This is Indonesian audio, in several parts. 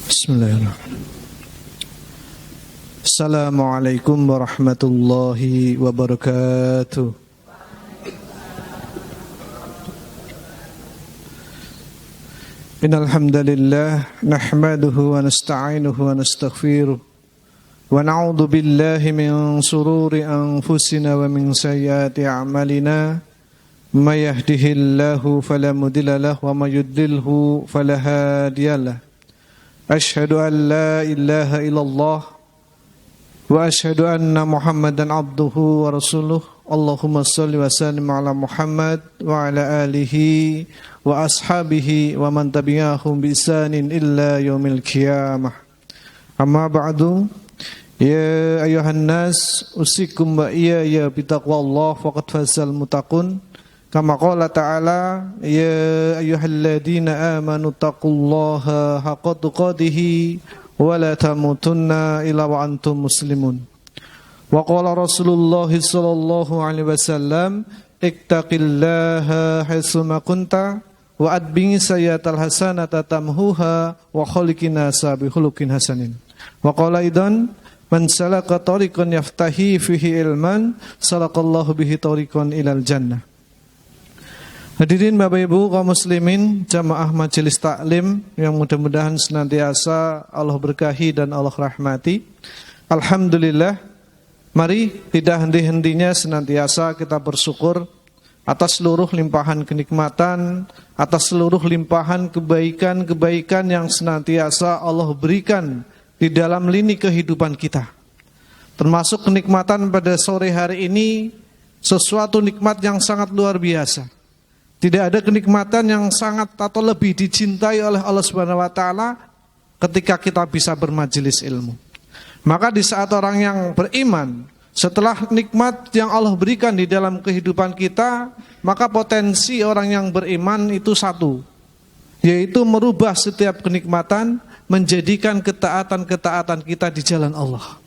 Bismillahirrahmanirrahim. Assalamualaikum warahmatullahi wabarakatuh. Innal hamdalillah nahmaduhu wa nasta'inuhu wa nastaghfiruh wa na'udzu billahi min shururi anfusina wa min sayyiati a'malina. May yahdihillahu fala mudilla lahu wa may yudlilhu fala hadiyalah. Asyhadu an la ilaha illallah wa asyhadu anna Muhammadan abduhu wa rasuluh. Allahumma shalli wa sallim ala Muhammad wa ala alihi wa ashabihi wa man tabi'ahum bi ihsanin illa yaumil qiyamah. Amma ba'du, ya ayuhan nas, usikum wa iyaya bitaqwallah faqad fazal muttaqun. Kama qala ta'ala, ya ayyuhalladzina amanu taqullaha haqqa tuqatih wa la tamutunna illa wa antum muslimun. Wa qala Rasulullah sallallahu alaihi wasallam, ittaqillaha haitsu ma kunta wa adbing sayyatal hasanata tamhuha wa khaliqin nasa bi khuluqin hasanin. Wa qala idan man salaka tariqan yaftahi fihi ilman salaqallahu bihi tariqan ilal jannah. Hadirin Bapak Ibu kaum muslimin, jamaah majelis taklim yang mudah-mudahan senantiasa Allah berkahi dan Allah rahmati. Alhamdulillah, mari tidak henti-hentinya senantiasa kita bersyukur atas seluruh limpahan kenikmatan, atas seluruh limpahan kebaikan-kebaikan yang senantiasa Allah berikan di dalam lini kehidupan kita. Termasuk kenikmatan pada sore hari ini, sesuatu nikmat yang sangat luar biasa. Tidak ada kenikmatan yang sangat atau lebih dicintai oleh Allah Subhanahu wa taala ketika kita bisa bermajelis ilmu. Maka di saat orang yang beriman, setelah nikmat yang Allah berikan di dalam kehidupan kita, maka potensi orang yang beriman itu satu, yaitu merubah setiap kenikmatan menjadikan ketaatan-ketaatan kita di jalan Allah.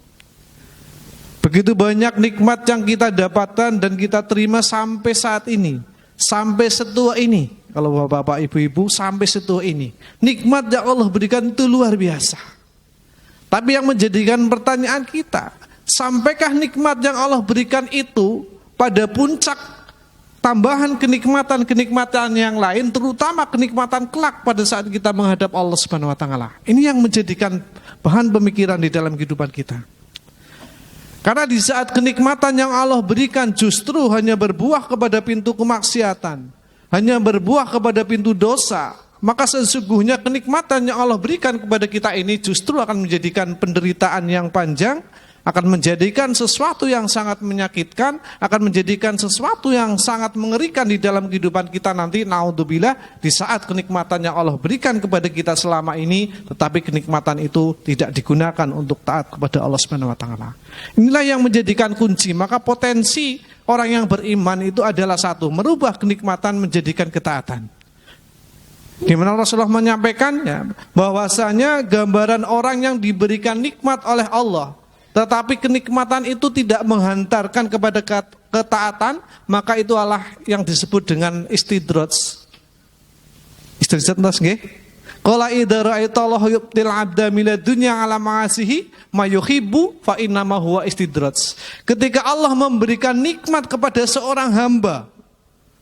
Begitu banyak nikmat yang kita dapatkan dan kita terima sampai saat ini, sampai setua ini. Kalau bapak-bapak, ibu-ibu, sampai setua ini, nikmat yang Allah berikan itu luar biasa. Tapi yang menjadikan pertanyaan kita, sampaikah nikmat yang Allah berikan itu pada puncak tambahan kenikmatan-kenikmatan yang lain, terutama kenikmatan kelak pada saat kita menghadap Allah Subhanahu wa taala. Ini yang menjadikan bahan pemikiran di dalam kehidupan kita. Karena di saat kenikmatan yang Allah berikan justru hanya berbuah kepada pintu kemaksiatan, hanya berbuah kepada pintu dosa, maka sesungguhnya kenikmatan yang Allah berikan kepada kita ini justru akan menjadikan penderitaan yang panjang, akan menjadikan sesuatu yang sangat menyakitkan, akan menjadikan sesuatu yang sangat mengerikan di dalam kehidupan kita nanti, naudzubillah, di saat kenikmatan yang Allah berikan kepada kita selama ini, tetapi kenikmatan itu tidak digunakan untuk taat kepada Allah Subhanahu wa taala. Inilah yang menjadikan kunci. Maka potensi orang yang beriman itu adalah satu, merubah kenikmatan menjadikan ketaatan. Di mana Rasulullah menyampaikan bahwasanya gambaran orang yang diberikan nikmat oleh Allah, tetapi kenikmatan itu tidak menghantarkan kepada ketaatan, maka itu adalah yang disebut dengan istidraj. Istidraj nggih. Qala idza ra'aitallahu yubtil 'abda minad dunya 'ala ma'asihi ma yuhibbu fa inna ma huwa istidraj. Ketika Allah memberikan nikmat kepada seorang hamba,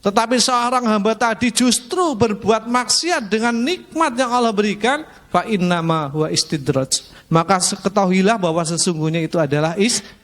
tetapi seorang hamba tadi justru berbuat maksiat dengan nikmat yang Allah berikan, fa inna ma huwa istidraj. Maka ketahuilah bahwa sesungguhnya itu adalah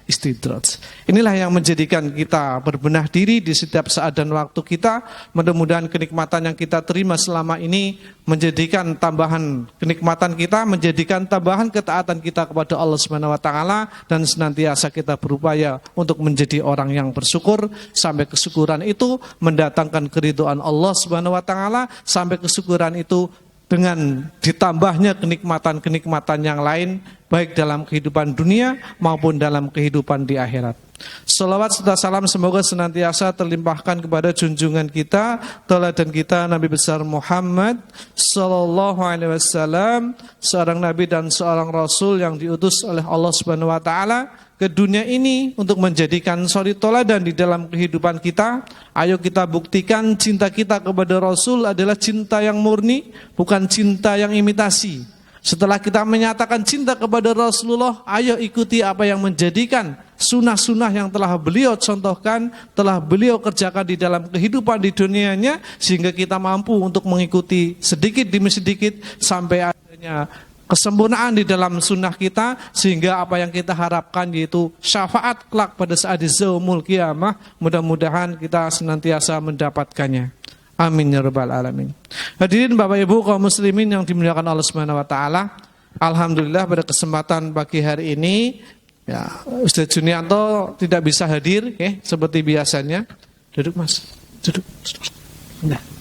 istidraj. Inilah yang menjadikan kita berbenah diri di setiap saat dan waktu kita. Mudah-mudahan kenikmatan yang kita terima selama ini menjadikan tambahan kenikmatan kita, menjadikan tambahan ketaatan kita kepada Allah Subhanahu wa taala, dan senantiasa kita berupaya untuk menjadi orang yang bersyukur, sampai kesyukuran itu mendatangkan keridhaan Allah Subhanahu wa taala, sampai kesyukuran itu dengan ditambahnya kenikmatan-kenikmatan yang lain, baik dalam kehidupan dunia maupun dalam kehidupan di akhirat. Salawat serta salam semoga senantiasa terlimpahkan kepada junjungan kita, teladan kita, Nabi besar Muhammad sallallahu alaihi wasallam, seorang nabi dan seorang rasul yang diutus oleh Allah Subhanahu wa taala ke dunia ini untuk menjadikan suri teladan di dalam kehidupan kita. Ayo kita buktikan cinta kita kepada Rasul adalah cinta yang murni, bukan cinta yang imitasi. Setelah kita menyatakan cinta kepada Rasulullah, ayo ikuti apa yang menjadikan sunnah-sunnah yang telah beliau contohkan, telah beliau kerjakan di dalam kehidupan di dunianya, sehingga kita mampu untuk mengikuti sedikit demi sedikit sampai adanya kesempurnaan di dalam sunnah kita, sehingga apa yang kita harapkan yaitu syafaat kelak pada saat di yaumul qiyamah, mudah-mudahan kita senantiasa mendapatkannya. Amin ya rabbal alamin. Hadirin Bapak Ibu kaum muslimin yang dimuliakan Allah Subhanahu wa taala, alhamdulillah pada kesempatan pagi hari ini ya Ustaz Junianto tidak bisa hadir seperti biasanya. Duduk Mas, duduk.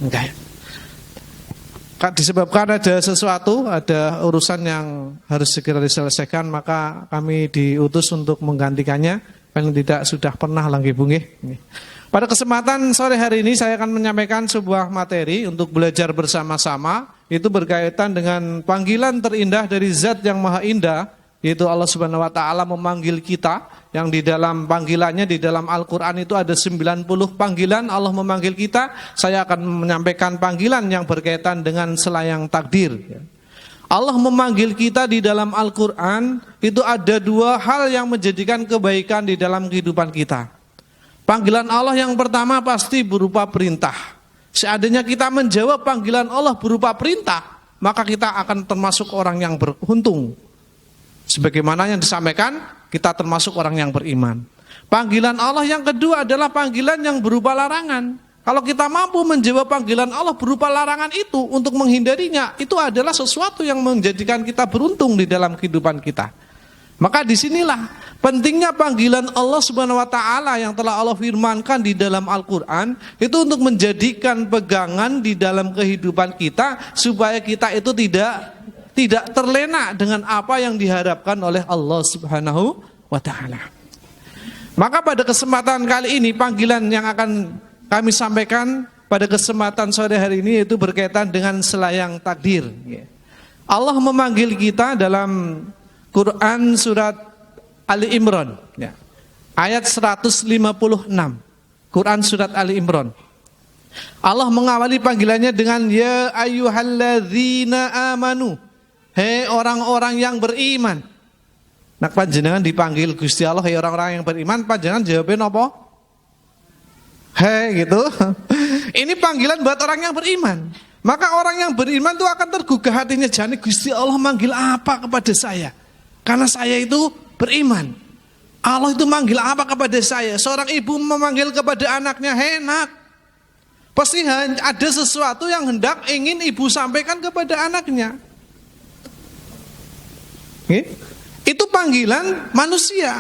Enggak ya. Disebabkan ada sesuatu, ada urusan yang harus segera diselesaikan, maka kami diutus untuk menggantikannya. Paling tidak sudah pernah lagi bungi. Pada kesempatan sore hari ini saya akan menyampaikan sebuah materi untuk belajar bersama-sama. Itu berkaitan dengan panggilan terindah dari Zat yang Maha Indah, yaitu Allah Subhanahu wa taala memanggil kita, yang di dalam panggilannya di dalam Al-Qur'an itu ada 90 panggilan Allah memanggil kita. Saya akan menyampaikan panggilan yang berkaitan dengan selayang takdir. Allah memanggil kita di dalam Al-Qur'an itu ada dua hal yang menjadikan kebaikan di dalam kehidupan kita. Panggilan Allah yang pertama pasti berupa perintah. Seandainya kita menjawab panggilan Allah berupa perintah, maka kita akan termasuk orang yang beruntung. Sebagaimana yang disampaikan, kita termasuk orang yang beriman. Panggilan Allah yang kedua adalah panggilan yang berupa larangan. Kalau kita mampu menjawab panggilan Allah berupa larangan itu untuk menghindarinya, itu adalah sesuatu yang menjadikan kita beruntung di dalam kehidupan kita. Maka disinilah pentingnya panggilan Allah Subhanahu wa taala yang telah Allah firmankan di dalam Al-Qur'an itu untuk menjadikan pegangan di dalam kehidupan kita supaya kita itu tidak terlena dengan apa yang diharapkan oleh Allah Subhanahu wa taala. Maka pada kesempatan kali ini panggilan yang akan kami sampaikan pada kesempatan sore hari ini itu berkaitan dengan selayang takdir. Allah memanggil kita dalam Quran surat Ali Imran ayat 156. Quran surat Ali Imran. Allah mengawali panggilannya dengan ya ayyuhalladzina amanu. Hei orang-orang yang beriman. Nah panjenengan dipanggil Gusti Allah, hei orang-orang yang beriman, panjenengan jawabin apa? Hei gitu. Ini panggilan buat orang yang beriman. Maka orang yang beriman itu akan tergugah hatinya, jane Gusti Allah manggil apa kepada saya? Karena saya itu beriman. Allah itu manggil apa kepada saya? Seorang ibu memanggil kepada anaknya, hei nak. Pasti ada sesuatu yang hendak ingin ibu sampaikan kepada anaknya. Itu panggilan manusia.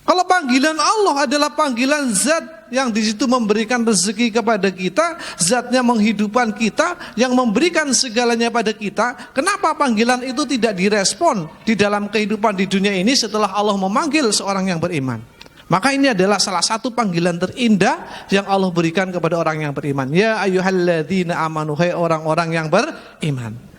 Kalau panggilan Allah adalah panggilan Zat yang di situ memberikan rezeki kepada kita, Zatnya menghidupkan kita, yang memberikan segalanya pada kita. Kenapa panggilan itu tidak direspon di dalam kehidupan di dunia ini setelah Allah memanggil seorang yang beriman? Maka ini adalah salah satu panggilan terindah yang Allah berikan kepada orang yang beriman. Ya ayyuhalladzina amanu, hai orang-orang yang beriman.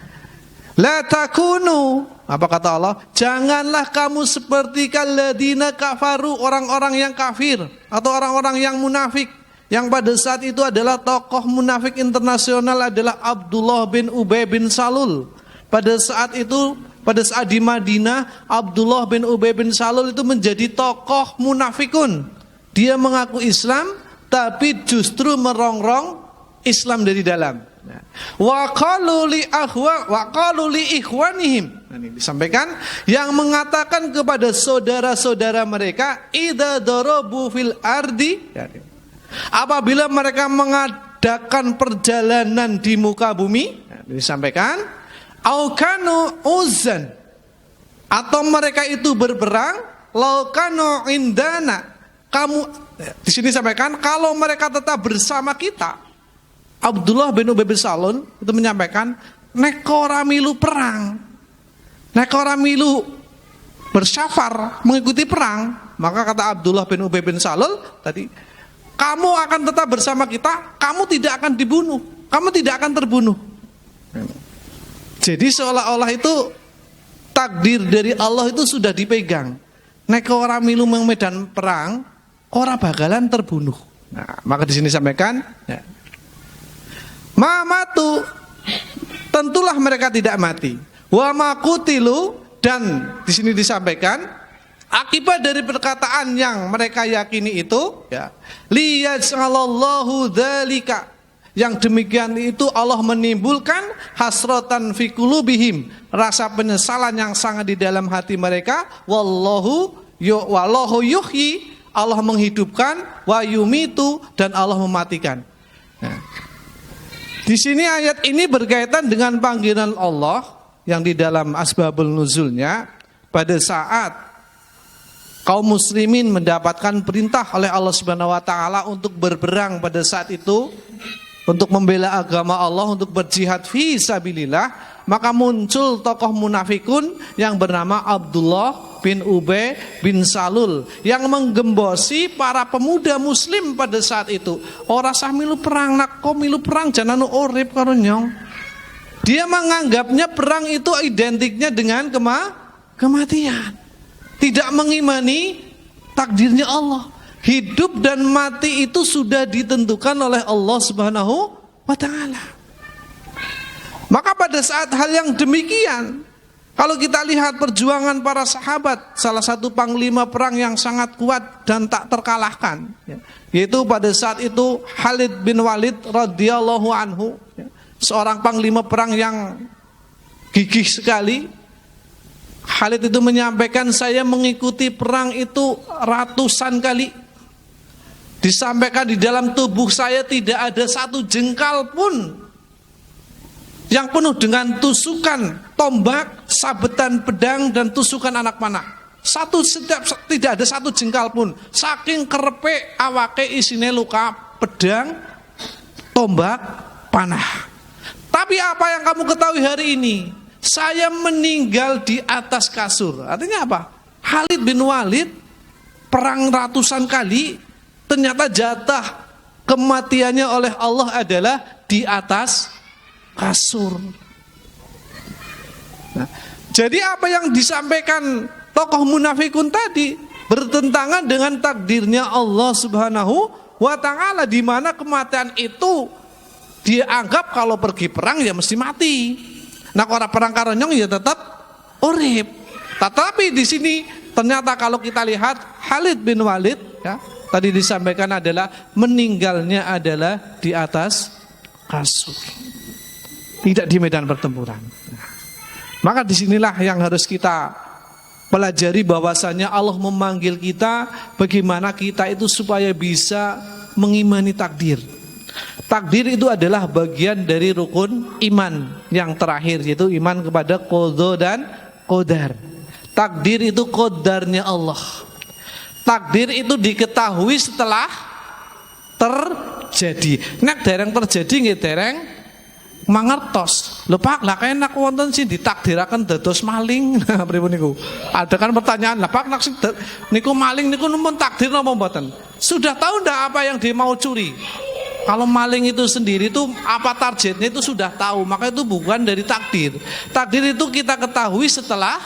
La takunu, apa kata Allah? Janganlah kamu seperti kalladzina kafaru, orang-orang yang kafir atau orang-orang yang munafik. Yang pada saat itu adalah tokoh munafik internasional adalah Abdullah bin Ubay bin Salul. Pada saat itu, pada saat di Madinah, Abdullah bin Ubay bin Salul itu menjadi tokoh munafikun. Dia mengaku Islam, tapi justru merongrong Islam dari dalam. Wa qalu li ikhwanihim. Ini disampaikan yang mengatakan kepada saudara-saudara mereka, idza darabu fil ardi, apabila mereka mengadakan perjalanan di muka bumi, disampaikan au kanu uzan, atau mereka itu berperang, lau kanu indana, kamu di sini sampaikan kalau mereka tetap bersama kita. Abdullah bin Ubay bin Salul itu menyampaikan, nek ora milu perang, nek ora milu bersyafar mengikuti perang, maka kata Abdullah bin Ubay bin Salul tadi, kamu akan tetap bersama kita, kamu tidak akan dibunuh, kamu tidak akan terbunuh. Jadi seolah-olah itu takdir dari Allah itu sudah dipegang. Nek ora milu medan perang, ora bakalan terbunuh. Nah, maka di sini sampaikan, mamatu, tentulah mereka tidak mati. Wa ma qutilu, dan di sini disampaikan akibat dari perkataan yang mereka yakini itu, ya, liyaj'alallahu dzalika, yang demikian itu Allah menimbulkan hasratan fi qulubihim, rasa penyesalan yang sangat di dalam hati mereka. Wallahu yuhyi, Allah menghidupkan, wa yumitu, dan Allah mematikan. Nah, di sini ayat ini berkaitan dengan panggilan Allah yang di dalam asbabul nuzulnya pada saat kaum muslimin mendapatkan perintah oleh Allah Subhanahu wa taala untuk berperang pada saat itu, untuk membela agama Allah, untuk berjihad fi sabilillah, maka muncul tokoh munafikun yang bernama Abdullah bin Ubay bin Salul yang menggembosi para pemuda muslim pada saat itu. Ora sah milu perang, nak kok milu perang jangan urip karo nyong. Dia menganggapnya perang itu identiknya dengan kematian. Tidak mengimani takdirnya Allah. Hidup dan mati itu sudah ditentukan oleh Allah Subhanahu wa taala. Maka pada saat hal yang demikian, kalau kita lihat perjuangan para sahabat, salah satu panglima perang yang sangat kuat dan tak terkalahkan, yaitu pada saat itu Khalid bin Walid radhiyallahu anhu, seorang panglima perang yang gigih sekali. Khalid itu menyampaikan, saya mengikuti perang itu ratusan kali. Disampaikan di dalam tubuh saya tidak ada satu jengkal pun yang penuh dengan tusukan tombak, sabetan pedang, dan tusukan anak panah. Tidak ada satu jengkal pun. Saking kerepe awake isine luka, pedang, tombak, panah. Tapi apa yang kamu ketahui hari ini? Saya meninggal di atas kasur. Artinya apa? Khalid bin Walid perang ratusan kali, ternyata jatah kematiannya oleh Allah adalah di atas kasur. Nah, jadi apa yang disampaikan tokoh munafikun tadi bertentangan dengan takdirnya Allah Subhanahu wa taala, di mana kematian itu dia anggap kalau pergi perang ya mesti mati. Nah, orang perang karonyong ya tetap urip. Tetapi di sini ternyata kalau kita lihat Khalid bin Walid, ya, tadi disampaikan adalah meninggalnya adalah di atas kasur, tidak di medan pertempuran. Nah, maka disinilah yang harus kita pelajari, bahwasanya Allah memanggil kita bagaimana kita itu supaya bisa mengimani takdir. Takdir itu adalah bagian dari rukun iman yang terakhir, yaitu iman kepada qadha dan qadar. Takdir itu qadarnya Allah. Takdir itu diketahui setelah terjadi. Nek dereng terjadi nggih dereng mangertos. Lho Pak, lah enak wonten sing ditakdiraken dados maling. Nah, pripun niku? Ada kan pertanyaan, lah Pak, nek niku maling niku numpun takdir napa mboten? Sudah tahu ndak apa yang dia mau curi? Kalau maling itu sendiri itu apa targetnya itu sudah tahu, maka itu bukan dari takdir. Takdir itu kita ketahui setelah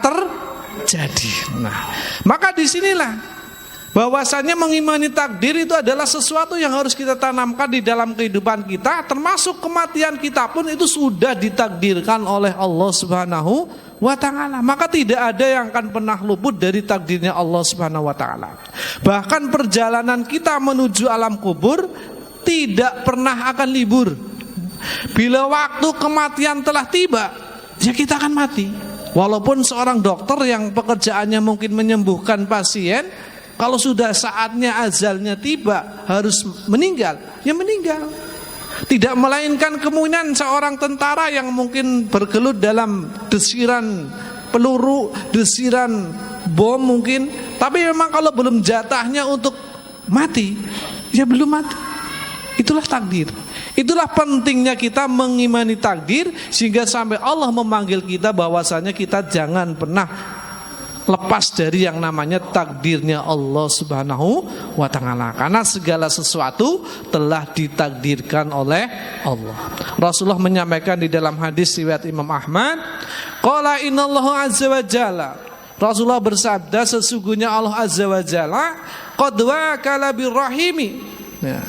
terjadi. Nah, maka disinilah bahwasannya mengimani takdir itu adalah sesuatu yang harus kita tanamkan di dalam kehidupan kita, termasuk kematian kita pun itu sudah ditakdirkan oleh Allah Subhanahu wa ta'ala. Maka tidak ada yang akan pernah luput dari takdirnya Allah Subhanahu wa ta'ala. Bahkan perjalanan kita menuju alam kubur tidak pernah akan libur. Bila waktu kematian telah tiba, ya kita akan mati. Walaupun seorang dokter yang pekerjaannya mungkin menyembuhkan pasien, kalau sudah saatnya ajalnya tiba harus meninggal, ya meninggal. Tidak melainkan kemungkinan seorang tentara yang mungkin bergelut dalam desiran peluru, desiran bom mungkin, tapi memang kalau belum jatahnya untuk mati, ya belum mati. Itulah takdir. Itulah pentingnya kita mengimani takdir, sehingga sampai Allah memanggil kita bahwasanya kita jangan pernah lepas dari yang namanya takdirnya Allah Subhanahu wa ta'ala, karena segala sesuatu telah ditakdirkan oleh Allah. Rasulullah menyampaikan di dalam hadis riwayat Imam Ahmad, qala innallaha azza wa jalla, Rasulullah bersabda, sesungguhnya Allah azza wa jalla qad wakala birrahimi, ya,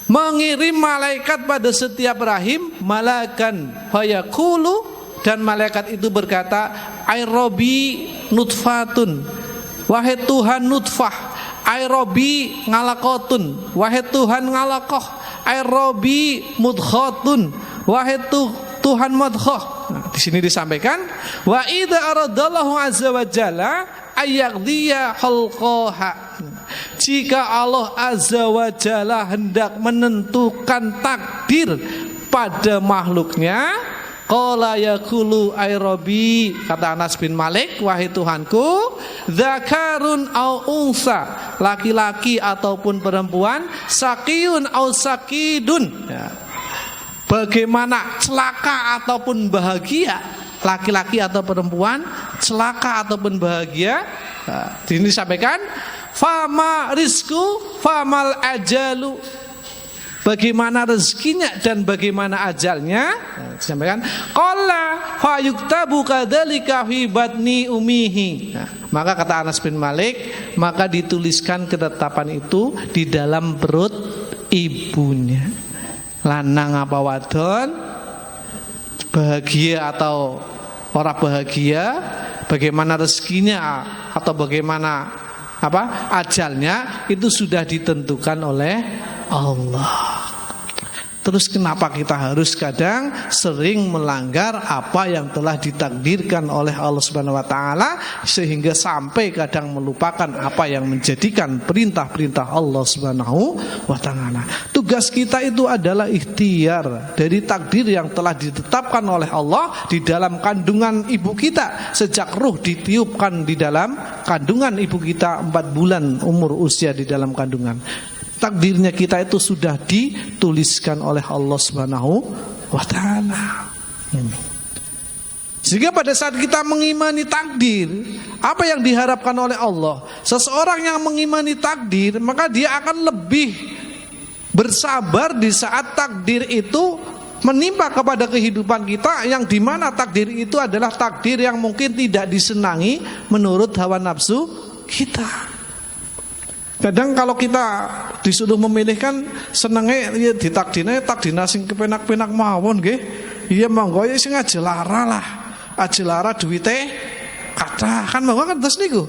mengirim malaikat pada setiap rahim malakan fayaqulu, dan malaikat itu berkata, ai Robbi nutfatun, wahai Tuhan nutfah, ai Robbi ngalakotun, wahai Tuhan ngalakoh, ai Robbi mudkhatun, wahai Tuhan mudkhah. Nah, di sini disampaikan wa idza aradallahu azza wa jalla ayyaqdiya khalqaha, jika Allah azza wa jalla hendak menentukan takdir pada makhluknya, qala yaqulu ay Rabbi, kata Anas bin Malik, wahai Tuhanku, dzakarun au unsa, laki-laki ataupun perempuan, sakiyun au sakidun, ya. Bagaimana celaka ataupun bahagia, laki-laki atau perempuan, celaka ataupun bahagia. Nah, ini disampaikan fama rizku famal ajalu, bagaimana rezekinya dan bagaimana ajalnya. Nah, disampaikan qala fa yuktabu kadzalika fi batni umihi. Nah, maka kata Anas bin Malik, maka dituliskan ketetapan itu di dalam perut ibunya. Lanang apa wadon, bahagia atau orang bahagia, bagaimana rezekinya atau bagaimana ajalnya, itu sudah ditentukan oleh Allah. Terus kenapa kita harus kadang sering melanggar apa yang telah ditakdirkan oleh Allah Subhanahu wa taala, sehingga sampai kadang melupakan apa yang menjadikan perintah-perintah Allah Subhanahu wa taala. Tugas kita itu adalah ikhtiar dari takdir yang telah ditetapkan oleh Allah di dalam kandungan ibu kita, sejak ruh ditiupkan di dalam kandungan ibu kita 4 bulan umur usia di dalam kandungan. Takdirnya kita itu sudah dituliskan oleh Allah Subhanahu wa taala. Sehingga pada saat kita mengimani takdir, apa yang diharapkan oleh Allah? Seseorang yang mengimani takdir, maka dia akan lebih bersabar di saat takdir itu menimpa kepada kehidupan kita, yang dimana takdir itu adalah takdir yang mungkin tidak disenangi menurut hawa nafsu kita. Kadang kalau kita disuruh memilih kan senenge ya takdirna sing kepenak-penak mawon nggih. Iya monggo ya sing ajelara lah. Ajelara duwite kathah kan monggo kan terus niku.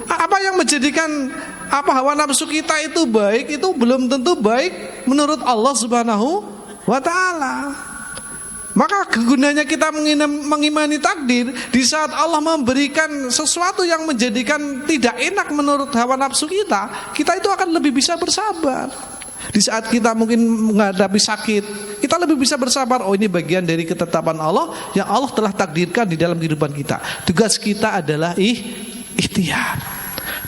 Apa yang menjadikan hawa nafsu kita itu baik, itu belum tentu baik menurut Allah Subhanahu wa taala. Maka gunanya kita mengimani takdir di saat Allah memberikan sesuatu yang menjadikan tidak enak menurut hawa nafsu kita, kita itu akan lebih bisa bersabar. Di saat kita mungkin menghadapi sakit, kita lebih bisa bersabar. Oh, ini bagian dari ketetapan Allah yang Allah telah takdirkan di dalam kehidupan kita. Tugas kita adalah ikhtiar.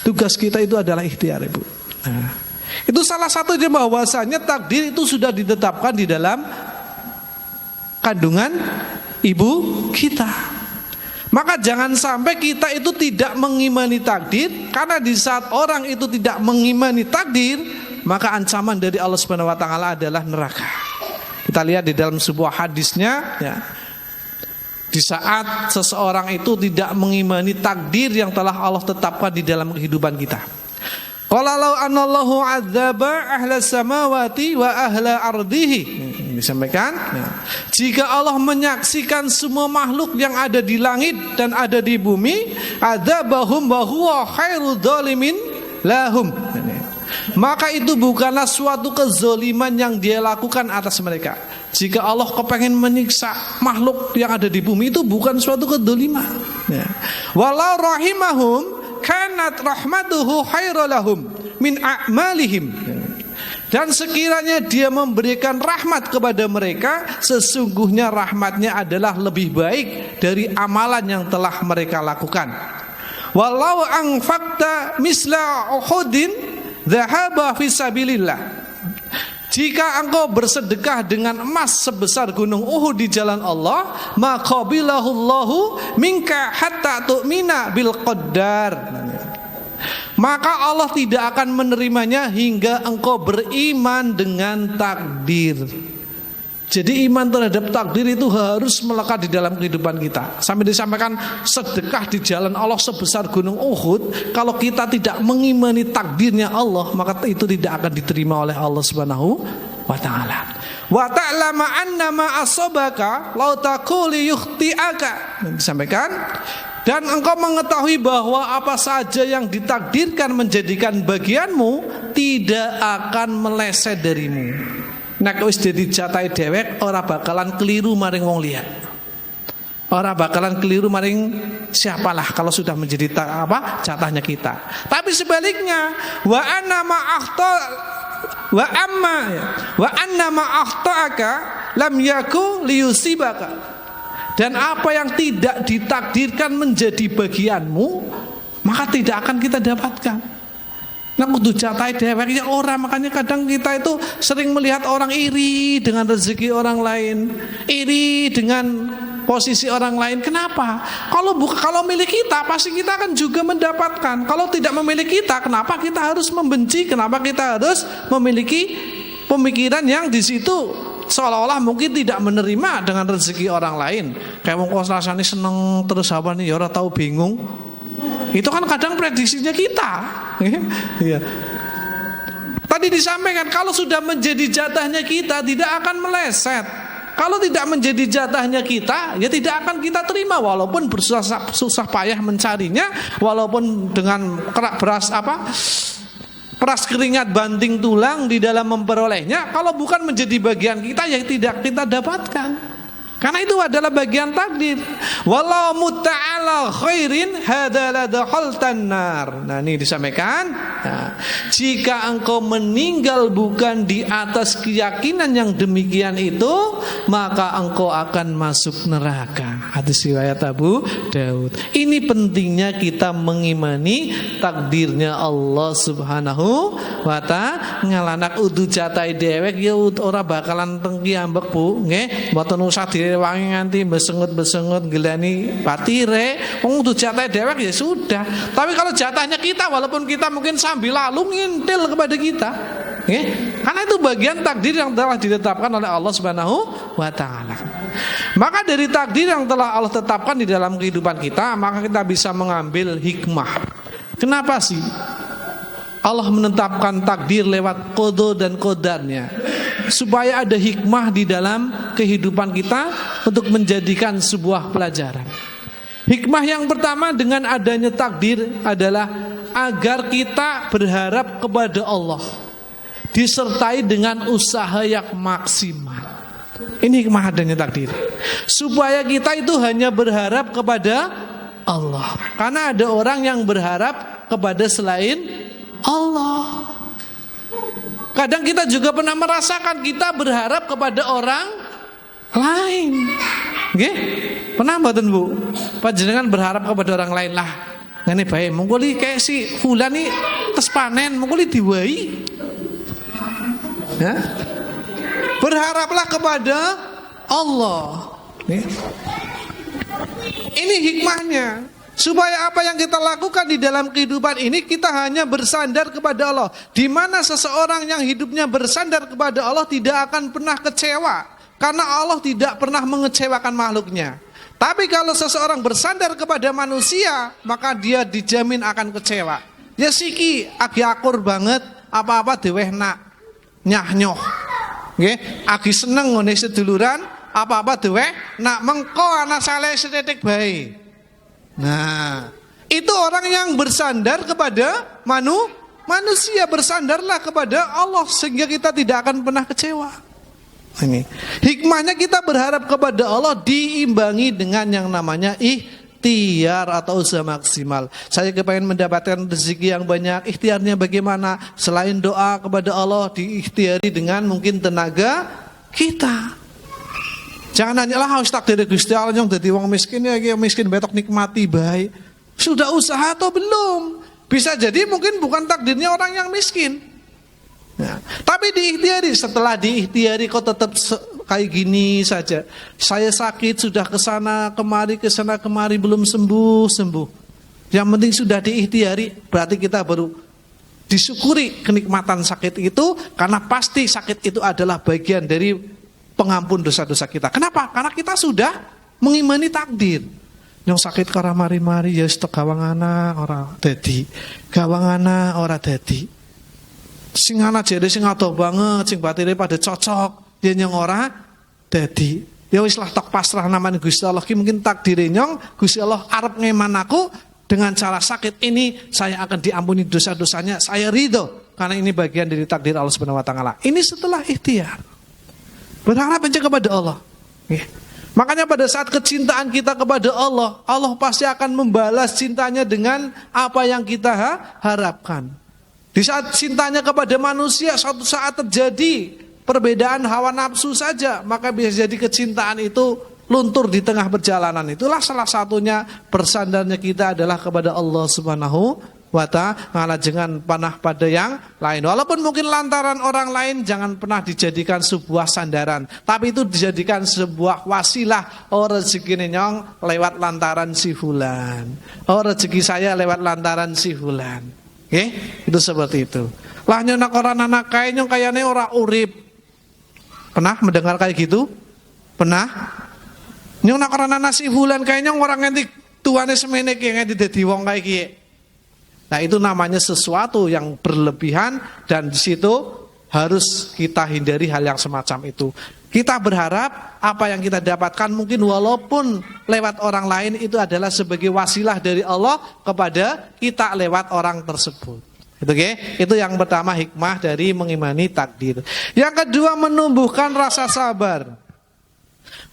Tugas kita itu adalah ikhtiar, Ibu. Nah, itu salah satunya bahwasanya takdir itu sudah ditetapkan di dalam kandungan ibu kita. Maka jangan sampai kita itu tidak mengimani takdir, karena di saat orang itu tidak mengimani takdir, maka ancaman dari Allah Subhanahu wa taala adalah neraka. Kita lihat di dalam sebuah hadisnya, ya. Di saat seseorang itu tidak mengimani takdir yang telah Allah tetapkan di dalam kehidupan kita. Qala law anallahu adzaba ahla samawati wa ahla ardihi. Disampaikan, ya. Jika Allah menyaksikan semua makhluk yang ada di langit dan ada di bumi, adzabahum wa huwa khairu dzalimin lahum. Maka itu bukanlah suatu kezaliman yang dia lakukan atas mereka. Jika Allah kepengen menyiksa makhluk yang ada di bumi, itu bukan suatu kezaliman, ya. Walau rahimahum kanat rahmatuhu khairalahum min a'malihim. Dan sekiranya dia memberikan rahmat kepada mereka, sesungguhnya rahmatnya adalah lebih baik dari amalan yang telah mereka lakukan. Walau anfaqta misla uhudin dhahaba fi sabilillah. Jika engkau bersedekah dengan emas sebesar gunung Uhud di jalan Allah, maqabilahullahu minka hatta tu'mina bil qaddar. Maka Allah tidak akan menerimanya hingga engkau beriman dengan takdir. Jadi iman terhadap takdir itu harus melekat di dalam kehidupan kita. Sampai disampaikan sedekah di jalan Allah sebesar gunung Uhud, kalau kita tidak mengimani takdirnya Allah, maka itu tidak akan diterima oleh Allah Subhanahu wa ta'ala. Wa ta'lama anna ma asabaka law taquli yukhti'aka. Disampaikan, dan engkau mengetahui bahwa apa saja yang ditakdirkan menjadikan bagianmu tidak akan meleset darimu. Nek wis dadi jatahe dhewek ora bakalan keliru maring wong liya. Ora bakalan keliru maring siapalah kalau sudah menjadi jatahnya kita. Tapi sebaliknya, wa anna ma akhta'aka lam yaku liyusibaka. Dan apa yang tidak ditakdirkan menjadi bagianmu, maka tidak akan kita dapatkan. Nah, kudu jatahe dhewek ya ora, makanya kadang kita itu sering melihat orang iri dengan rezeki orang lain, iri dengan posisi orang lain. Kenapa? Kalau milik kita, pasti kita akan juga mendapatkan. Kalau tidak memiliki kita, kenapa kita harus membenci? Kenapa kita harus memiliki pemikiran yang di situ seolah-olah mungkin tidak menerima dengan rezeki orang lain? Kayak wong kok rasane seneng terus apa nih ya ora tahu bingung. Itu kan kadang prediksinya kita. Iya. Tadi disampaikan kalau sudah menjadi jatahnya kita tidak akan meleset. Kalau tidak menjadi jatahnya kita, ya tidak akan kita terima walaupun susah payah mencarinya, walaupun dengan peras keringat banting tulang di dalam memperolehnya. Kalau bukan menjadi bagian kita, ya tidak kita dapatkan. Karena itu adalah bagian takdir. Wallahu muta'ala khairin hadala dakhaltan nar. Nah, ini disampaikan. Nah, jika engkau meninggal bukan di atas keyakinan yang demikian itu, maka engkau akan masuk neraka. Hadis riwayat Abu Daud. Ini pentingnya kita mengimani takdirnya Allah Subhanahu wa ta'ala. Ngalanak udu jatai dewek ya ora bakalan tengki ambek Bu, nggih. Mboten usah wangi nganti besengut-besengut gelani patire, wong kudu jatah dewek ya sudah. Tapi kalau jatahnya kita, walaupun kita mungkin sambil lalu ngintil kepada kita, karena itu bagian takdir yang telah ditetapkan oleh Allah Subhanahu wa ta'ala. Maka dari takdir yang telah Allah tetapkan di dalam kehidupan kita, maka kita bisa mengambil hikmah. Kenapa sih Allah menetapkan takdir lewat qada dan qadarnya? Supaya ada hikmah di dalam kehidupan kita untuk menjadikan sebuah pelajaran. Hikmah yang pertama dengan adanya takdir adalah agar kita berharap kepada Allah disertai dengan usaha yang maksimal. Ini hikmah adanya takdir. Supaya kita itu hanya berharap kepada Allah. Karena ada orang yang berharap kepada selain Allah. Kadang kita juga pernah merasakan kita berharap kepada orang lain. Nggih? Pernah mboten Bu? Panjenengan berharap kepada orang lain lah. Ngene bae, monggo li kayak si fulan iki tes panen, monggo li diwahi. Ya? Berharaplah kepada Allah. Nggih. Ini hikmahnya. Supaya apa yang kita lakukan di dalam kehidupan ini kita hanya bersandar kepada Allah. Di mana seseorang yang hidupnya bersandar kepada Allah tidak akan pernah kecewa. Karena Allah tidak pernah mengecewakan makhluknya. Tapi kalau seseorang bersandar kepada manusia, maka dia dijamin akan kecewa. Ya siki agi akur banget, apa-apa deweh nak nyah-nyoh. Nggih, agi seneng ngene seduluran, apa-apa deweh nak mengko ana saleh sethithik bae. Nah, itu orang yang bersandar kepada manusia, bersandarlah kepada Allah sehingga kita tidak akan pernah kecewa. Ini hikmahnya, kita berharap kepada Allah diimbangi dengan yang namanya ikhtiar atau usaha maksimal. Saya kepengen mendapatkan rezeki yang banyak, ikhtiarnya bagaimana? Selain doa kepada Allah, diikhtiari dengan mungkin tenaga kita. Jangan nanya lah harus takdir Gusti Allah yang dadi wong miskin ya miskin betok nikmati baik. Sudah usaha atau belum? Bisa jadi mungkin bukan takdirnya orang yang miskin. Nah, tapi diikhtiari, setelah diikhtiari kok tetap kayak gini saja. Saya sakit sudah kesana kemari belum sembuh. Yang penting sudah diikhtiari, berarti kita baru disyukuri kenikmatan sakit itu, karena pasti sakit itu adalah bagian dari pengampun dosa-dosa kita. Kenapa? Karena kita sudah mengimani takdir. Yang sakit karena mari-mari ya stok gawangana ora dadi. Sing ana jere sing adoh banget, sing batine pada cocok, yen yang ora dadi. Ya wis lah tok pasrah namanya Gusti Allah ki mungkin takdire nyong, Gusti Allah arep ngeman aku dengan cara sakit ini saya akan diampuni dosa-dosanya, saya ridho karena ini bagian dari takdir Allah Subhanahu wa taala. Ini setelah ikhtiar. Berharap aja kepada Allah. Ya. Makanya pada saat kecintaan kita kepada Allah, Allah pasti akan membalas cintanya dengan apa yang kita harapkan. Di saat cintanya kepada manusia, suatu saat terjadi perbedaan hawa nafsu saja, maka bisa jadi kecintaan itu luntur di tengah perjalanan. Itulah salah satunya bersandarnya kita adalah kepada Allah Subhanahu wa ta'ala, jangan panah pada yang lain. Walaupun mungkin lantaran orang lain, jangan pernah dijadikan sebuah sandaran, tapi itu dijadikan sebuah wasilah. Oh rezeki nyong lewat lantaran si fulan, oh rezeki saya lewat lantaran si fulan. Itu seperti itu. Lah nyonak orang anak kayaknya kayaknya orang urip. Pernah mendengar kayak gitu? Pernah? Nyonak orang anak si fulan kayaknya orang nganti tuane semene ki nganti dadi wong kayak kiye. Nah itu namanya sesuatu yang berlebihan dan di situ harus kita hindari hal yang semacam itu. Kita berharap apa yang kita dapatkan mungkin walaupun lewat orang lain itu adalah sebagai wasilah dari Allah kepada kita lewat orang tersebut. Itu yang pertama hikmah dari mengimani takdir. Yang kedua menumbuhkan rasa sabar.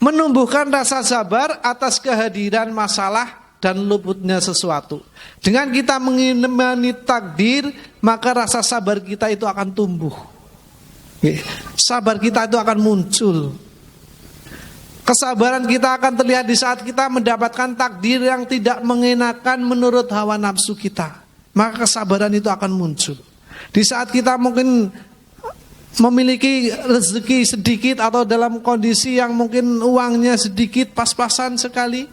Menumbuhkan rasa sabar atas kehadiran masalah dan luputnya sesuatu. Dengan kita mengimani takdir, maka rasa sabar kita itu akan tumbuh. Sabar kita itu akan muncul. Kesabaran kita akan terlihat di saat kita mendapatkan takdir yang tidak mengenakan menurut hawa nafsu kita. Maka kesabaran itu akan muncul. Di saat kita mungkin memiliki rezeki sedikit atau dalam kondisi yang mungkin uangnya sedikit, pas-pasan sekali,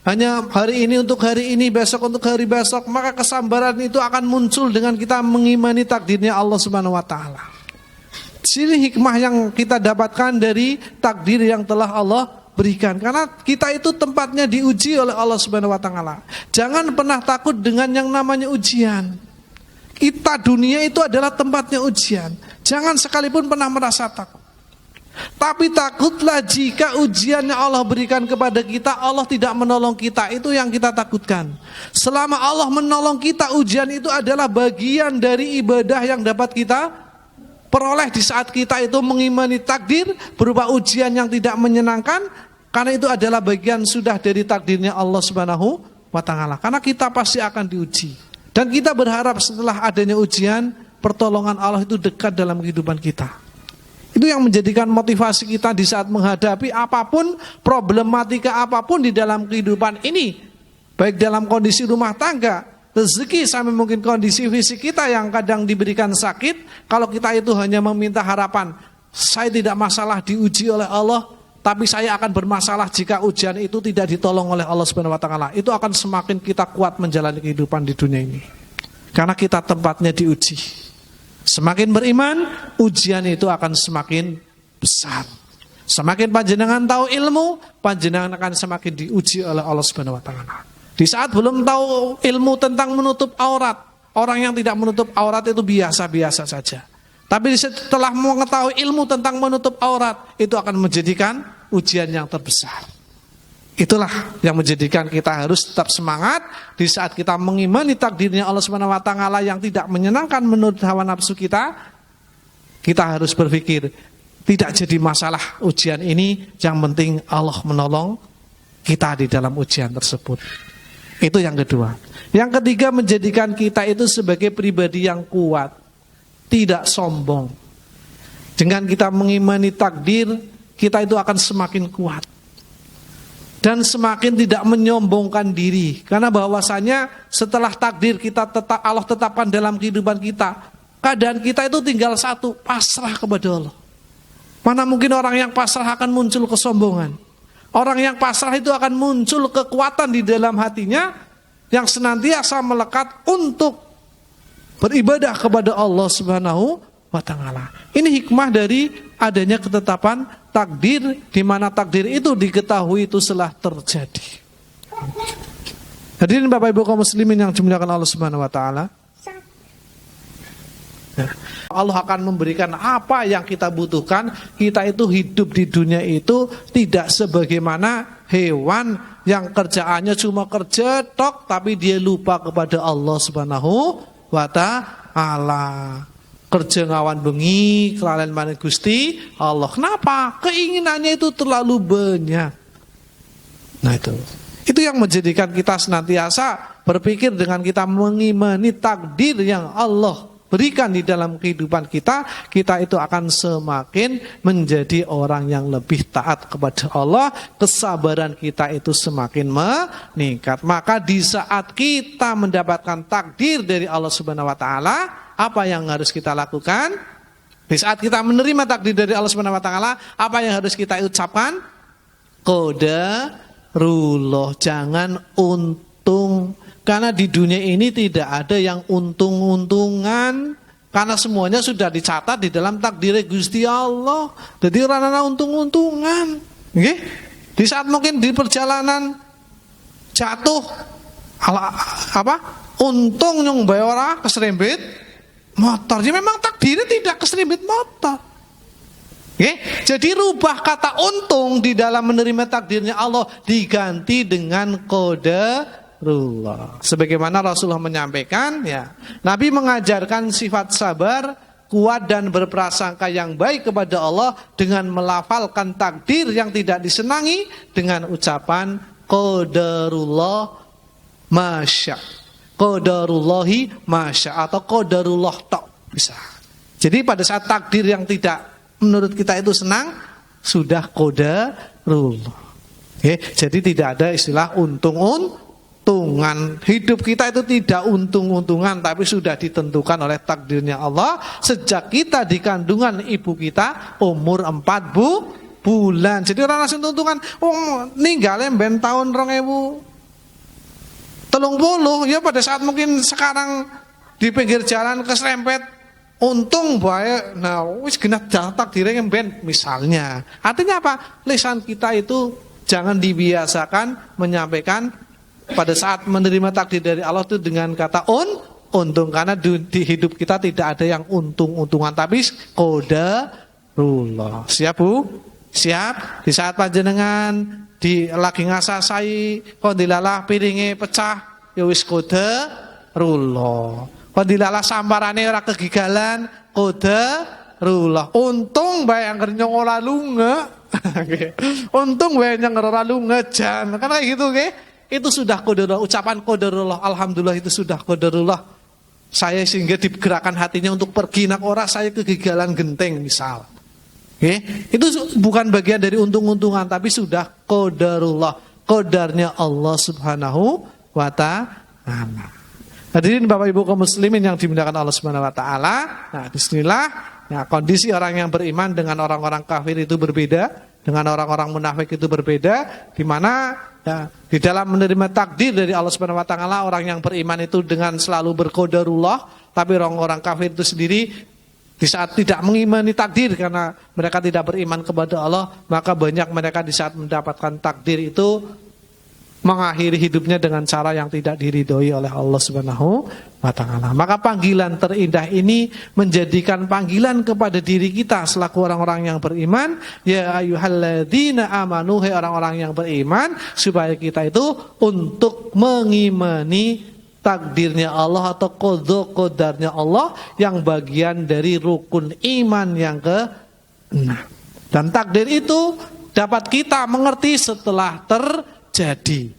hanya hari ini untuk hari ini, besok untuk hari besok, maka kesabaran itu akan muncul dengan kita mengimani takdirnya Allah Subhanahu wa taala. Sini hikmah yang kita dapatkan dari takdir yang telah Allah berikan. Karena kita itu tempatnya diuji oleh Allah Subhanahu wa taala. Jangan pernah takut dengan yang namanya ujian. Kita dunia itu adalah tempatnya ujian. Jangan sekalipun pernah merasa takut. Tapi takutlah jika ujiannya Allah berikan kepada kita, Allah tidak menolong kita. Itu yang kita takutkan. Selama Allah menolong kita, ujian itu adalah bagian dari ibadah yang dapat kita peroleh di saat kita itu mengimani takdir berupa ujian yang tidak menyenangkan, karena itu adalah bagian sudah dari takdirnya Allah Subhanahu wa taala. Karena kita pasti akan diuji. Dan kita berharap setelah adanya ujian, pertolongan Allah itu dekat dalam kehidupan kita. Itu yang menjadikan motivasi kita di saat menghadapi apapun, problematika apapun di dalam kehidupan ini. Baik dalam kondisi rumah tangga, rezeki sampai mungkin kondisi fisik kita yang kadang diberikan sakit. Kalau kita itu hanya meminta harapan, saya tidak masalah diuji oleh Allah, tapi saya akan bermasalah jika ujian itu tidak ditolong oleh Allah Subhanahu wa taala. Itu akan semakin kita kuat menjalani kehidupan di dunia ini. Karena kita tempatnya diuji. Semakin beriman, ujian itu akan semakin besar. Semakin panjenengan tahu ilmu, panjenengan akan semakin diuji oleh Allah Subhanahu wa taala. Di saat belum tahu ilmu tentang menutup aurat, orang yang tidak menutup aurat itu biasa-biasa saja. Tapi setelah mengetahui ilmu tentang menutup aurat, itu akan menjadikan ujian yang terbesar. Itulah yang menjadikan kita harus tetap semangat di saat kita mengimani takdirnya Allah Subhanahu wa taala yang tidak menyenangkan menurut hawa nafsu kita. Kita harus berpikir, tidak jadi masalah ujian ini, yang penting Allah menolong kita di dalam ujian tersebut. Itu yang kedua. Yang ketiga, menjadikan kita itu sebagai pribadi yang kuat, tidak sombong. Dengan kita mengimani takdir, kita itu akan semakin kuat dan semakin tidak menyombongkan diri. Karena bahwasanya setelah takdir kita Allah tetapkan dalam kehidupan kita, keadaan kita itu tinggal satu, pasrah kepada Allah. Mana mungkin orang yang pasrah akan muncul kesombongan. Orang yang pasrah itu akan muncul kekuatan di dalam hatinya yang senantiasa melekat untuk beribadah kepada Allah Subhanahu wa taala. Ini hikmah dari adanya ketetapan takdir, di mana takdir itu diketahui itu telah terjadi. Hadirin Bapak Ibu kaum muslimin yang dimuliakan Allah Subhanahu wa taala. Allah akan memberikan apa yang kita butuhkan. Kita itu hidup di dunia itu tidak sebagaimana hewan yang kerjaannya cuma kerja tok, tapi dia lupa kepada Allah Subhanahu wa ta'ala. Kerja ngawan bengi, kelalen maneh Gusti Allah. Kenapa? Keinginannya itu terlalu banyak. Nah itu yang menjadikan kita senantiasa berpikir dengan kita mengimani takdir yang Allah berikan di dalam kehidupan kita, kita itu akan semakin menjadi orang yang lebih taat kepada Allah, kesabaran kita itu semakin meningkat. Maka di saat kita mendapatkan takdir dari Allah Subhanahu wa taala, apa yang harus kita lakukan? Di saat kita menerima takdir dari Allah Subhanahu wa taala, apa yang harus kita ucapkan? Qadarullah, jangan untung. Karena di dunia ini tidak ada yang untung-untungan. Karena semuanya sudah dicatat di dalam takdir Gusti Allah. Jadi ranana untung-untungan. Okay? Di saat mungkin di perjalanan jatuh, untung nyong bayora keserempet motor. Jadi memang takdirnya tidak keserempet motor. Okay? Jadi rubah kata untung di dalam menerima takdirnya Allah diganti dengan qadarullah. Sebagaimana Rasulullah menyampaikan, ya, Nabi mengajarkan sifat sabar, kuat dan berprasangka yang baik kepada Allah dengan melafalkan takdir yang tidak disenangi dengan ucapan qadarullah masya. Qadarullahi masya atau qadarullah tok bisa. Jadi pada saat takdir yang tidak menurut kita itu senang, sudah qadarullah. Okay? Jadi tidak ada istilah untung-untungan. Hidup kita itu tidak untung-untungan, tapi sudah ditentukan oleh takdirnya Allah sejak kita di kandungan ibu kita umur 4 bulan. Jadi orang langsung untungan ninggalnya ben tahun 2030 ya, pada saat mungkin sekarang di pinggir jalan keserempet untung baik, nah wis genah takdirnya ben misalnya. Artinya apa? Lisan kita itu jangan dibiasakan menyampaikan pada saat menerima takdir dari Allah itu dengan kata untung, karena di hidup kita tidak ada yang untung-untungan, tapi qadarullah. Siap Bu? Siap? Di saat panjenengan lagi ngasasai kon dilalah piringe pecah, ya wis qadarullah. Kon dilalah samparane ora kegigalan, qadarullah. Untung bae angger nyong ora lunga. Untung bae nyong ora lunga jan. Kan kayak gitu nggih. Itu sudah qadarullah, ucapan qadarullah, alhamdulillah itu sudah qadarullah. Saya sehingga digerakkan hatinya untuk pergi nak ora saya kegigalan genteng misal. Okay? Itu bukan bagian dari untung-untungan, tapi sudah qadarullah, qadarnya Allah Subhanahu wa ta'ala. Hadirin Bapak Ibu kaum muslimin yang dimuliakan Allah Subhanahu wa ta'ala. Nah, bismillah, ya, kondisi orang yang beriman dengan orang-orang kafir itu berbeda, dengan orang-orang munafik itu berbeda, di mana ya, di dalam menerima takdir dari Allah Subhanahu wa taala, orang yang beriman itu dengan selalu berqadarullah, tapi orang-orang kafir itu sendiri di saat tidak mengimani takdir karena mereka tidak beriman kepada Allah, maka banyak mereka di saat mendapatkan takdir itu mengakhiri hidupnya dengan cara yang tidak diridhoi oleh Allah Subhanahu wa taala. Maka panggilan terindah ini menjadikan panggilan kepada diri kita selaku orang-orang yang beriman, ya ayyuhalladzina amanu, hai orang-orang yang beriman, supaya kita itu untuk mengimani takdirnya Allah atau qadarnya Allah yang bagian dari rukun iman yang ke-6. Dan takdir itu dapat kita mengerti setelah terjadi.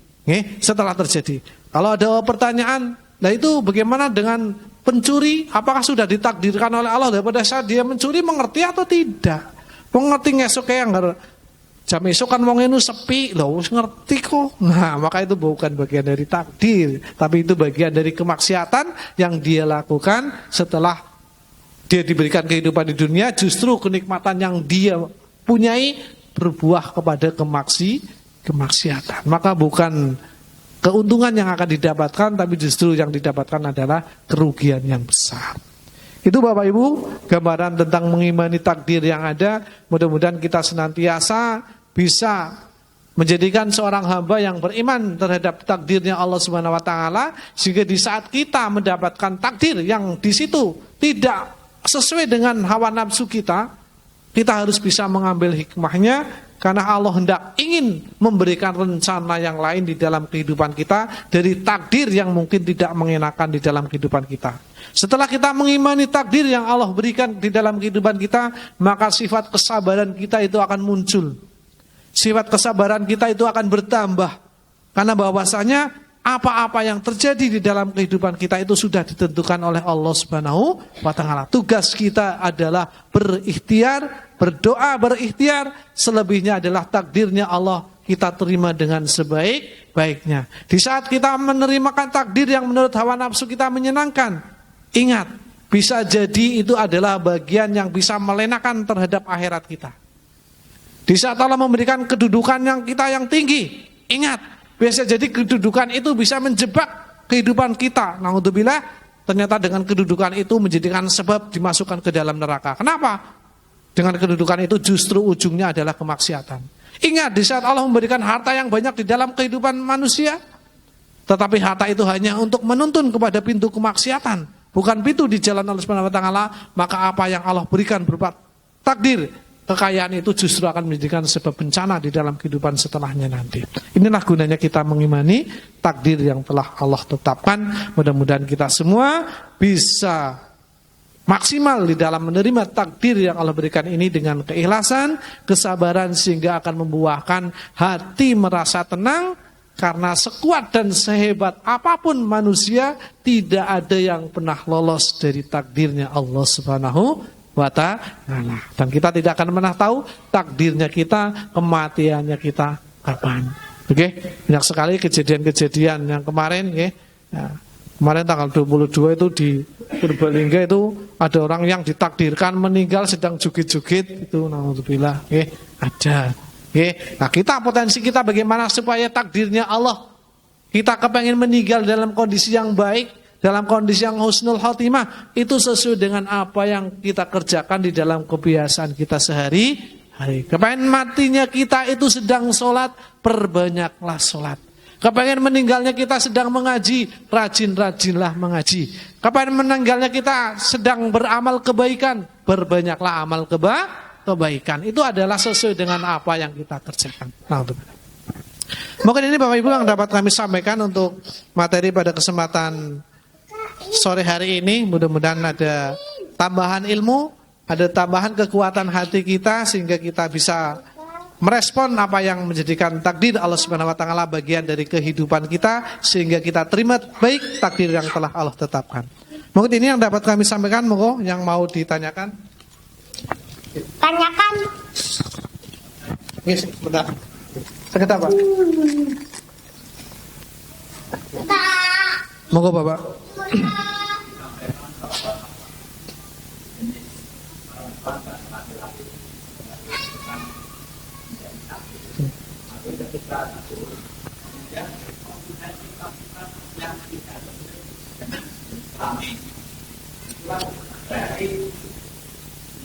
Setelah terjadi. Kalau ada pertanyaan, nah itu bagaimana dengan pencuri? Apakah sudah ditakdirkan oleh Allah daripada saat dia mencuri mengerti atau tidak? Mengerti ngesuk kayak jam esok kan wong enu sepi loh, ngerti kok. Nah, maka itu bukan bagian dari takdir, tapi itu bagian dari kemaksiatan yang dia lakukan setelah dia diberikan kehidupan di dunia. Justru kenikmatan yang dia punyai berbuah kepada kemaksiatan. Maka bukan keuntungan yang akan didapatkan, tapi justru yang didapatkan adalah kerugian yang besar. Itu Bapak Ibu, gambaran tentang mengimani takdir yang ada. Mudah-mudahan kita senantiasa bisa menjadikan seorang hamba yang beriman terhadap takdirnya Allah Subhanahu wa taala, sehingga di saat kita mendapatkan takdir yang di situ tidak sesuai dengan hawa nafsu kita harus bisa mengambil hikmahnya, karena Allah hendak ingin memberikan rencana yang lain di dalam kehidupan kita dari takdir yang mungkin tidak mengenakan di dalam kehidupan kita. Setelah kita mengimani takdir yang Allah berikan di dalam kehidupan kita, maka sifat kesabaran kita itu akan muncul. Sifat kesabaran kita itu akan bertambah, karena bahwasanya apa-apa yang terjadi di dalam kehidupan kita itu sudah ditentukan oleh Allah Subhanahu wa Ta'ala. Tugas kita adalah berikhtiar, berdoa, berikhtiar. Selebihnya adalah takdirnya Allah, kita terima dengan sebaik-baiknya. Di saat kita menerimakan takdir yang menurut hawa nafsu kita menyenangkan, ingat, bisa jadi itu adalah bagian yang bisa melenakan terhadap akhirat kita. Di saat Allah memberikan kedudukan yang kita yang tinggi, ingat, bisa jadi kedudukan itu bisa menjebak kehidupan kita. Naudzubillah, ternyata dengan kedudukan itu menjadikan sebab dimasukkan ke dalam neraka. Kenapa? Dengan kedudukan itu justru ujungnya adalah kemaksiatan. Ingat, di saat Allah memberikan harta yang banyak di dalam kehidupan manusia, tetapi harta itu hanya untuk menuntun kepada pintu kemaksiatan, bukan pintu di jalan Allah Subhanahu wa Ta'ala, maka apa yang Allah berikan berupa takdir, kekayaan itu justru akan menjadikan sebab bencana di dalam kehidupan setelahnya nanti. Inilah gunanya kita mengimani takdir yang telah Allah tetapkan. Mudah-mudahan kita semua bisa maksimal di dalam menerima takdir yang Allah berikan ini dengan keikhlasan, kesabaran, sehingga akan membuahkan hati merasa tenang. Karena sekuat dan sehebat apapun manusia, tidak ada yang pernah lolos dari takdirnya Allah Subhanahu wa Ta'ala. Dan kita tidak akan pernah tahu takdirnya kita, kematiannya kita kapan. Oke, banyak sekali kejadian-kejadian yang kemarin, ya. Kemarin tanggal 22 itu di Purbalingga itu ada orang yang ditakdirkan meninggal sedang jugit-jugit itu, naudzubillah, ada. Nah, potensi kita bagaimana supaya takdirnya Allah, kita kepengen meninggal dalam kondisi yang baik, dalam kondisi yang husnul khotimah, itu sesuai dengan apa yang kita kerjakan di dalam kebiasaan kita sehari-hari. Kepengen matinya kita itu sedang sholat, perbanyaklah sholat. Kepengen meninggalnya kita sedang mengaji, rajin-rajinlah mengaji. Kepengen meninggalnya kita sedang beramal kebaikan, berbanyaklah amal kebaikan. Itu adalah sesuai dengan apa yang kita kerjakan. Mungkin ini Bapak Ibu yang dapat kami sampaikan untuk materi pada kesempatan sore hari ini. Mudah-mudahan ada tambahan ilmu, ada tambahan kekuatan hati kita, sehingga kita bisa merespon apa yang menjadikan takdir Allah Subhanahu wa Ta'ala bagian dari kehidupan kita, sehingga kita terima baik takdir yang telah Allah tetapkan. Mungkin ini yang dapat kami sampaikan. Monggo yang mau ditanyakan. Tanyakan. Yes, bentar. Sekitar Pak. Monggo Bapak.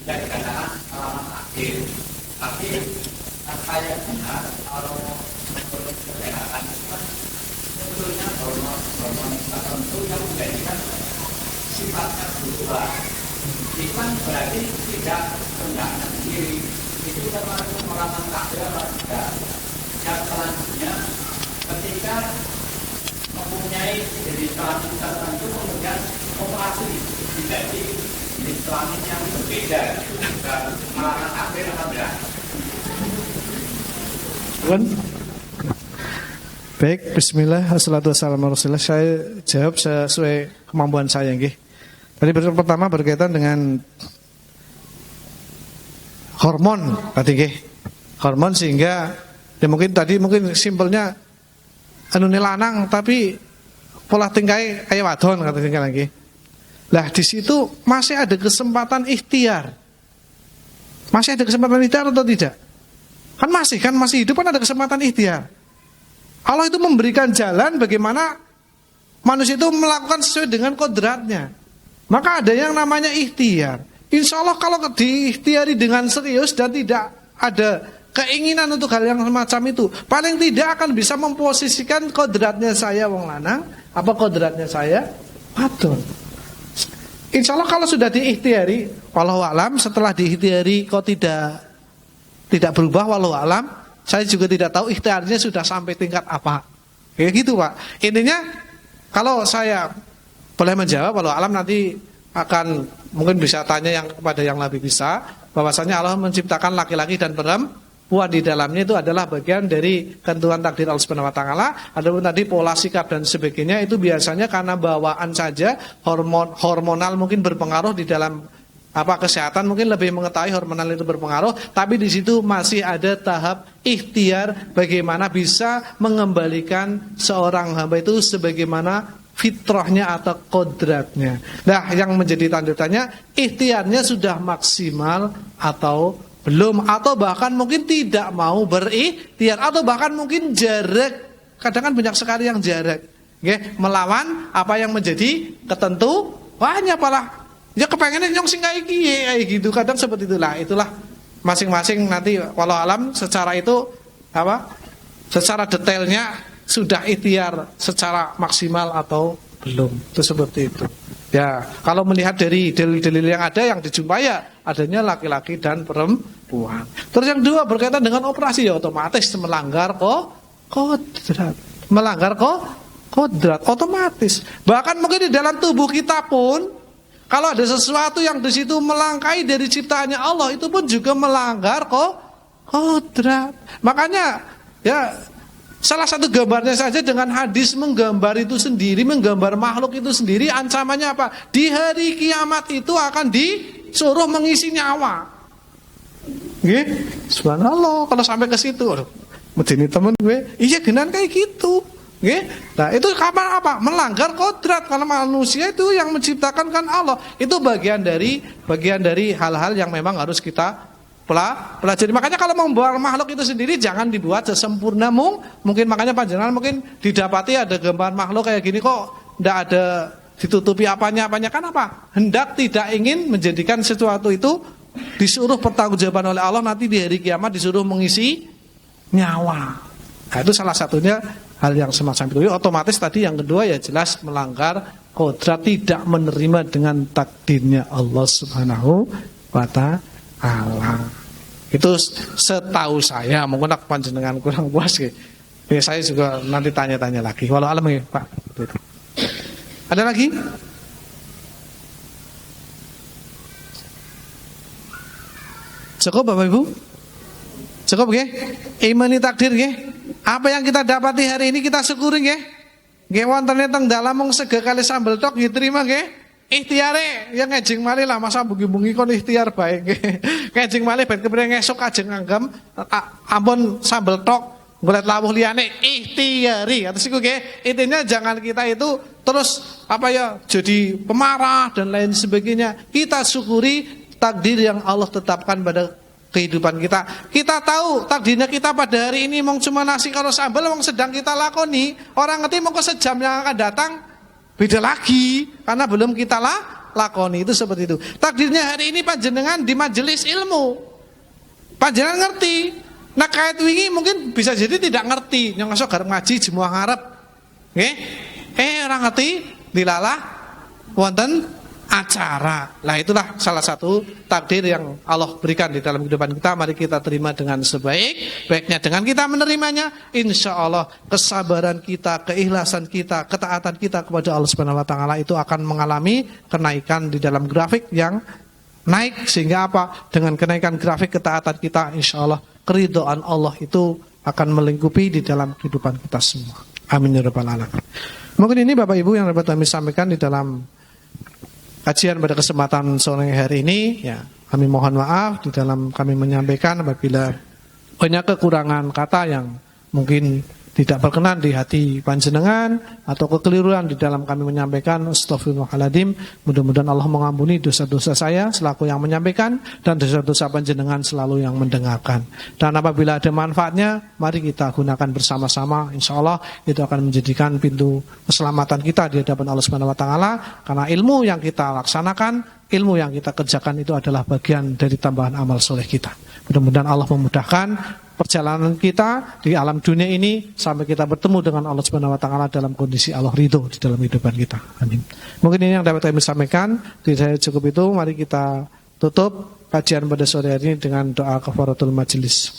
Dari katakan alamat akhir, tapi saya benar kalau menurut kesehatan itu kan sebetulnya hormon tertentu yang menjadikan sifatnya berubah. Itu kan berarti tidak kendalikan sendiri. Itu termasuk alamat akhir atau tidak. Yang selanjutnya, ketika mempunyai jenis kelamin tertentu kemudian operasi jadi jenis kelamin yang berbeda, dan alamat akhir atau tidak? Baik, bismillah, wassalatu wassalamu ala rasulillah. Saya jawab sesuai kemampuan saya, nggih. Tadi pertama berkaitan dengan hormon tadi, nggih. Hormon, sehingga ya mungkin simpelnya lanang tapi pola tingkai kayak wadon kata tinggal lagi. Lah di situ masih ada kesempatan ikhtiar. Masih ada kesempatan ikhtiar atau tidak? Kan masih hidup, kan ada kesempatan ikhtiar. Allah itu memberikan jalan bagaimana manusia itu melakukan sesuai dengan kodratnya. Maka ada yang namanya ikhtiar. Insya Allah kalau diikhtiari dengan serius dan tidak ada keinginan untuk hal yang semacam itu, paling tidak akan bisa memposisikan kodratnya saya wong lanang, apa kodratnya saya wadon. Insya Allah kalau sudah diikhtiari, wallahu alam, setelah diikhtiari kok tidak berubah, wallahu alam, saya juga tidak tahu ikhtiarnya sudah sampai tingkat apa. Kayak gitu Pak. Intinya kalau saya boleh menjawab, wallahu alam, nanti akan mungkin bisa tanya yang kepada yang lebih bisa, bahwasanya Allah menciptakan laki-laki dan perempuan di dalamnya itu adalah bagian dari ketentuan takdir Allah Subhanahu wa taala. Adapun tadi pola sikap dan sebagainya itu biasanya karena bawaan saja, hormonal mungkin berpengaruh di dalam kesehatan, mungkin lebih mengetahui hormonal itu berpengaruh, tapi di situ masih ada tahap ikhtiar bagaimana bisa mengembalikan seorang hamba itu sebagaimana fitrahnya atau kodratnya. Nah, yang menjadi tanda tanya, ikhtiarnya sudah maksimal atau belum, atau bahkan mungkin tidak mau berikhtiar, atau bahkan mungkin jarak. Kadang kan banyak sekali yang jarak, melawan apa yang menjadi ketentuannya, malah ya kepengennya nyong sing kayak gitu. Kadang seperti itulah masing-masing nanti walau alam secara itu secara detailnya sudah ikhtiar secara maksimal atau belum. Itu seperti itu. Ya, kalau melihat dari dalil-dalil yang ada, yang dijumpai ya adanya laki-laki dan perempuan. Terus yang kedua berkaitan dengan operasi, ya otomatis melanggar kodrat. Melanggar kodrat otomatis. Bahkan mungkin di dalam tubuh kita pun kalau ada sesuatu yang di situ melangkai dari ciptaannya Allah, itu pun juga melanggar kodrat. Makanya ya salah satu gambarnya saja dengan hadis menggambar itu sendiri, menggambar makhluk itu sendiri, ancamannya apa? Di hari kiamat itu akan disuruh mengisi nyawa. Subhanallah, kalau sampai ke situ, medeni temen gue, iya genan kayak gitu. Nah itu kapan apa? Melanggar kodrat. Karena manusia itu yang menciptakan kan Allah. Itu bagian dari hal-hal yang memang harus kita pelajari. Makanya kalau membuat makhluk itu sendiri jangan dibuat sesempurna mungkin. Makanya panjenengan mungkin didapati ada gambar makhluk kayak gini kok tidak ada ditutupi apanya kan apa? Hendak tidak ingin menjadikan sesuatu itu disuruh pertanggungjawaban oleh Allah, nanti di hari kiamat disuruh mengisi nyawa. Nah, itu salah satunya hal yang semacam itu. Otomatis tadi yang kedua ya jelas melanggar kodrat, tidak menerima dengan takdirnya Allah Subhanahu wa ta'ala. Itu setahu saya, mungkin aku panjenengan kurang puas ya, saya juga nanti tanya-tanya lagi. Walau alam ya Pak. Ada lagi? Cukup Bapak Ibu? Cukup nggih? Imani takdir nggih? Apa yang kita dapati hari ini kita syukuri nggih? Nggih wonten teng dalam mung sega kali sambel tok nggih terima nggih? Ikhtiare ya ngejing malih lah, masa bungi-bungi kon ikhtiar bae nggih. Ngejing malih ben kepreng esuk ajeng nganggem ampun sambel tok golek lawuh liyane ikhtiari. Atus iku nggih, intinya jangan kita itu terus jadi pemarah dan lain sebagainya. Kita syukuri takdir yang Allah tetapkan pada kehidupan kita. Kita tahu takdirnya kita pada hari ini mong cuma nasi karo sambal mong sedang kita lakoni. Orang ngerti mong sejam yang akan datang beda lagi karena belum kita lakoni. Itu seperti itu. Takdirnya hari ini panjenengan di majelis ilmu. Panjenengan ngerti. Nah kait wingi mungkin bisa jadi tidak ngerti. Yang ngasok gareng ngaji jemuah ngarep. Nggih? Orang ngerti dilalah wonten acara. Nah itulah salah satu takdir yang Allah berikan di dalam kehidupan kita. Mari kita terima dengan sebaik-baiknya. Dengan kita menerimanya, insya Allah kesabaran kita, keikhlasan kita, ketaatan kita kepada Allah Subhanahu wa ta'ala itu akan mengalami kenaikan di dalam grafik yang naik. Sehingga apa? Dengan kenaikan grafik ketaatan kita, insya Allah keridhaan Allah itu akan melingkupi di dalam kehidupan kita semua. Amin ya rabbal alamin. Mungkin ini Bapak Ibu yang dapat kami sampaikan di dalam kajian pada kesempatan sore hari ini. Ya, kami mohon maaf di dalam kami menyampaikan apabila banyak kekurangan kata yang mungkin tidak berkenan di hati panjenengan atau kekeliruan di dalam kami menyampaikan. Astaghfirullahaladzim. Mudah-mudahan Allah mengampuni dosa-dosa saya selaku yang menyampaikan dan dosa-dosa panjenengan selalu yang mendengarkan. Dan apabila ada manfaatnya, mari kita gunakan bersama-sama. Insya Allah itu akan menjadikan pintu keselamatan kita di hadapan Allah Subhanahu wa ta'ala. Karena ilmu yang kita laksanakan, ilmu yang kita kerjakan itu adalah bagian dari tambahan amal soleh kita. Mudah-mudahan Allah memudahkan perjalanan kita di alam dunia ini sampai kita bertemu dengan Allah Subhanahu wa taala dalam kondisi Allah ridho di dalam kehidupan kita. Amin. Mungkin ini yang dapat kami sampaikan. Tidak saya cukup itu, mari kita tutup kajian pada sore hari ini dengan doa kafaratul majelis.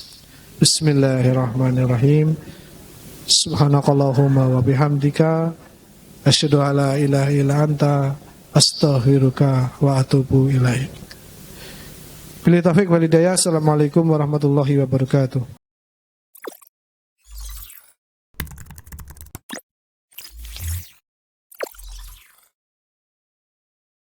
Bismillahirrahmanirrahim. Subhanakallahumma wa bihamdika asyhadu alla ilaha illa anta astaghfiruka wa atubu ilaik. Bila taufik wal hidayah. Assalamualaikum warahmatullahi wabarakatuh.